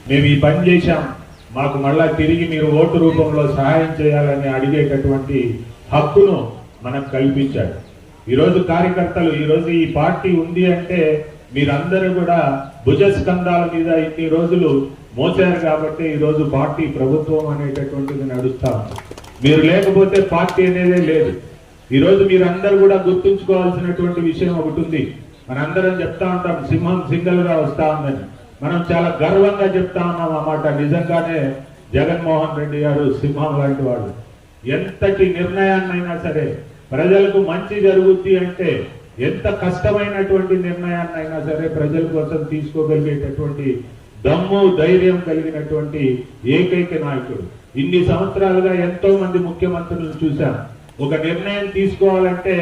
మేము ఈ పని చేశాం, మాకు మళ్ళా తిరిగి మీరు ఓటు రూపంలో సహాయం చేయాలని అడిగేటటువంటి హక్కును మనకు కల్పించాడు. ఈరోజు కార్యకర్తలు, ఈరోజు ఈ పార్టీ ఉంది అంటే మీరందరూ కూడా భుజస్కంధాల మీద ఇన్ని రోజులు మోసారు కాబట్టి ఈరోజు పార్టీ ప్రభుత్వం అనేటటువంటిది నడుస్తా ఉంది. మీరు లేకపోతే పార్టీ అనేదే లేదు. ఈరోజు మీరందరూ కూడా గుర్తుంచుకోవాల్సినటువంటి విషయం ఒకటి ఉంది. మనందరం చెప్తా ఉంటాం సింహం సింగల్ గా వస్తా ఉందని. మనం చాలా గర్వంగా చెప్తా ఉన్నాం అన్నమాట. నిజంగానే జగన్మోహన్ రెడ్డి గారు సింహం లాంటి వాడు. ఎంతటి నిర్ణయాన్నైనా సరే ప్రజలకు మంచి జరుగుద్ది అంటే ఎంత కష్టమైనటువంటి నిర్ణయాన్నైనా సరే ప్రజల కోసం తీసుకోగలిగేటటువంటి దమ్ము ధైర్యం కలిగినటువంటి ఏకైక నాయకుడు. ఇన్ని సంవత్సరాలుగా ఎంతో మంది ముఖ్యమంత్రులను చూశాం. ఒక నిర్ణయం తీసుకోవాలంటే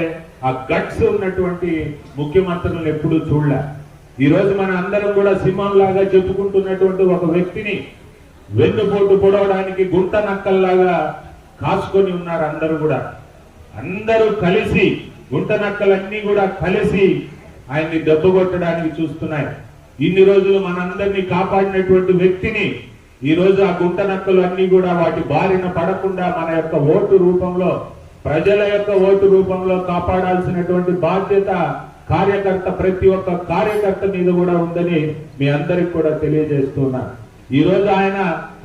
ఆ గట్స్ ఉన్నటువంటి ముఖ్యమంత్రులను ఎప్పుడూ చూడలే. ఈ రోజు మన అందరం కూడా సింహం లాగా చెప్పుకుంటున్నటువంటి ఒక వ్యక్తిని వెన్నుపోటు పొడవడానికి గుంట నక్కల్లాగా కాసుకొని ఉన్నారు. అందరూ కలిసి గుంట నక్కలన్నీ కూడా కలిసి ఆయన్ని దెబ్బగొట్టడానికి చూస్తున్నాయి. ఇన్ని రోజులు మనందరినీ కాపాడినటువంటి వ్యక్తిని ఈ రోజు ఆ గుంట నక్కలు అన్ని కూడా వాటి బారిన పడకుండా మన యొక్క ఓటు రూపంలో, ప్రజల యొక్క ఓటు రూపంలో కాపాడాల్సినటువంటి బాధ్యత కార్యకర్త, ప్రతి ఒక్క కార్యకర్త మీద కూడా ఉందని మీ అందరికి కూడా తెలియజేస్తున్నా. ఈ రోజు ఆయన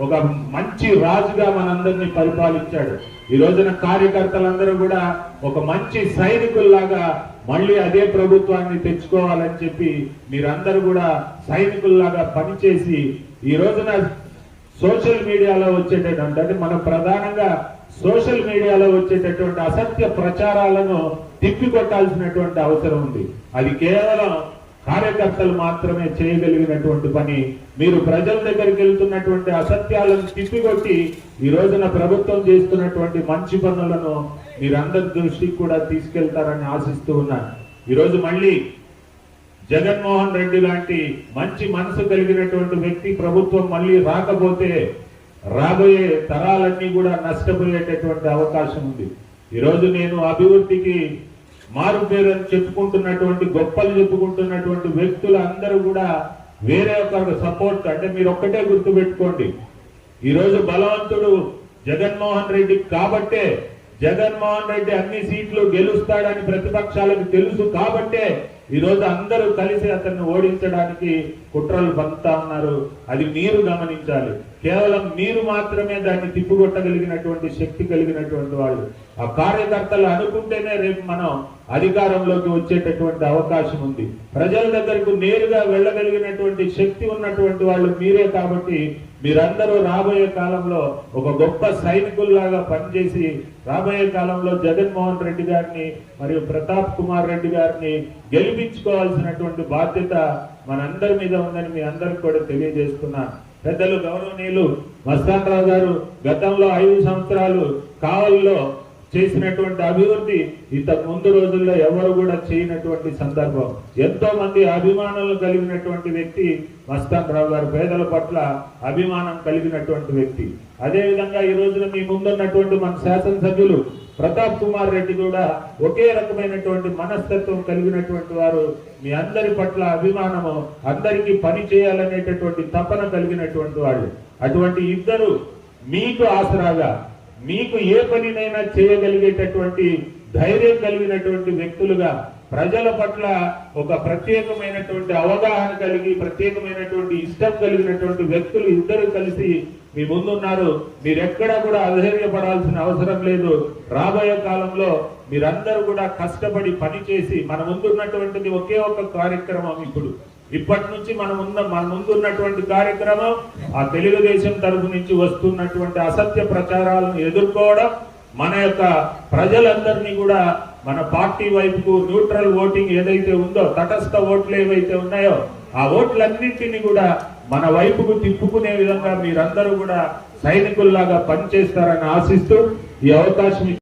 ఒక మంచి రాజుగా మనందరినీ పరిపాలించాడు. ఈ రోజున కార్యకర్తలందరూ కూడా ఒక మంచి సైనికుల్లాగా మళ్ళీ అదే ప్రభుత్వాన్ని తెచ్చుకోవాలని చెప్పి మీరందరూ కూడా సైనికుల్లాగా పనిచేసి ఈ రోజున సోషల్ మీడియాలో వచ్చేటటువంటి, అంటే మనం ప్రధానంగా సోషల్ మీడియాలో వచ్చేటటువంటి అసత్య ప్రచారాలను తిప్పికొట్టాల్సినటువంటి అవసరం ఉంది. అది కేవలం కార్యకర్తలు మాత్రమే చేయగలిగినటువంటి పని. మీరు ప్రజల దగ్గరికి వెళ్తున్నటువంటి అసత్యాలను తిప్పికొట్టి ఈ రోజున ప్రభుత్వం చేస్తున్నటువంటి మంచి పనులను మీరందరి దృష్టికి కూడా తీసుకెళ్తారని ఆశిస్తూ ఉన్నాను. ఈరోజు మళ్ళీ జగన్మోహన్ రెడ్డి లాంటి మంచి మనసు కలిగినటువంటి వ్యక్తి ప్రభుత్వం మళ్ళీ రాకపోతే రాబోయే తరాలన్నీ కూడా నష్టపోయేటటువంటి అవకాశం ఉంది. ఈరోజు నేను అభివృద్ధికి మారు పేరు అని చెప్పుకుంటున్నటువంటి, గొప్పలు చెప్పుకుంటున్నటువంటి వ్యక్తులు అందరూ కూడా వేరే ఒక సపోర్ట్, అంటే మీరు ఒక్కటే గుర్తు పెట్టుకోండి, ఈరోజు బలవంతుడు జగన్మోహన్ రెడ్డి కాబట్టే, జగన్మోహన్ రెడ్డి అన్ని సీట్లు గెలుస్తాడని ప్రతిపక్షాలకు తెలుసు కాబట్టే ఈరోజు అందరూ కలిసి అతన్ని ఓడించడానికి కుట్రలు పంపుతా ఉన్నారు. అది మీరు గమనించాలి. కేవలం మీరు మాత్రమే దాన్ని తిప్పుకొట్టగలిగినటువంటి శక్తి కలిగినటువంటి వాళ్ళు. ఆ కార్యకర్తలు అనుకుంటేనే రేపు మనం అధికారంలోకి వచ్చేటటువంటి అవకాశం ఉంది. ప్రజల దగ్గరకు నేరుగా వెళ్ళగలిగినటువంటి శక్తి ఉన్నటువంటి వాళ్ళు మీరే. కాబట్టి మీరందరూ రాబోయే కాలంలో ఒక గొప్ప సైనికుల్లాగా పనిచేసి రాబోయే కాలంలో జగన్మోహన్ రెడ్డి గారిని మరియు ప్రతాప్ కుమార్ రెడ్డి గారిని గెలిపించుకోవాల్సినటువంటి బాధ్యత మనందరి మీద ఉందని మీ అందరికి కూడా తెలియజేస్తున్నాను. పెద్దలు గౌరవనీయులు మస్తాన్ రావు గారు గతంలో 5 సంవత్సరాలు కావలిలో చేసినటువంటి అభివృద్ధి ఇంతకు ముందు రోజుల్లో ఎవరు కూడా చేయనటువంటి సందర్భం. ఎంతో మంది అభిమానులు కలిగినటువంటి వ్యక్తి మస్తాన్ రావు గారు, పేదల పట్ల అభిమానం కలిగినటువంటి వ్యక్తి. అదేవిధంగా ఈ రోజున మీ ముందున్నటువంటి మన శాసనసభ్యులు ప్రతాప్ కుమార్ రెడ్డి కూడా ఒకే రకమైనటువంటి మనస్తత్వం కలిగినటువంటి వారు. మీ అందరి పట్ల అభిమానము, అందరికీ పని చేయాలనేటటువంటి తపన కలిగినటువంటి వాళ్ళు. అటువంటి ఇద్దరు మీకు ఆసరాగా, మీకు ఏ పనినైనా చేయగలిగేటటువంటి ధైర్యం కలిగినటువంటి వ్యక్తులుగా, ప్రజల పట్ల ఒక ప్రత్యేకమైనటువంటి అవగాహన కలిగి ప్రత్యేకమైనటువంటి ఇష్టం కలిగినటువంటి వ్యక్తులు ఇద్దరు కలిసి మీ ముందున్నారు. మీరెక్కడా కూడా అధైర్యపడాల్సిన అవసరం లేదు. రాబోయే కాలంలో మీరందరూ కూడా కష్టపడి పనిచేసి మన ముందున్నటువంటిది ఒకే ఒక కార్యక్రమం. ఇప్పటి నుంచి మన ముందున్నటువంటి కార్యక్రమం ఆ తెలుగుదేశం తరఫు నుంచి వస్తున్నటువంటి అసత్య ప్రచారాలను ఎదుర్కోవడం, మన యొక్క ప్రజలందరినీ కూడా మన పార్టీ వైపుకు న్యూట్రల్ ఓటింగ్ ఏదైతే ఉందో, తటస్థ ఓట్లు ఏవైతే ఉన్నాయో ఆ ఓట్లన్నింటినీ కూడా మన వైపుకు తిప్పుకునే విధంగా మీరందరూ కూడా సైనికుల్లాగా పనిచేస్తారని ఆశిస్తూ ఈ అవకాశం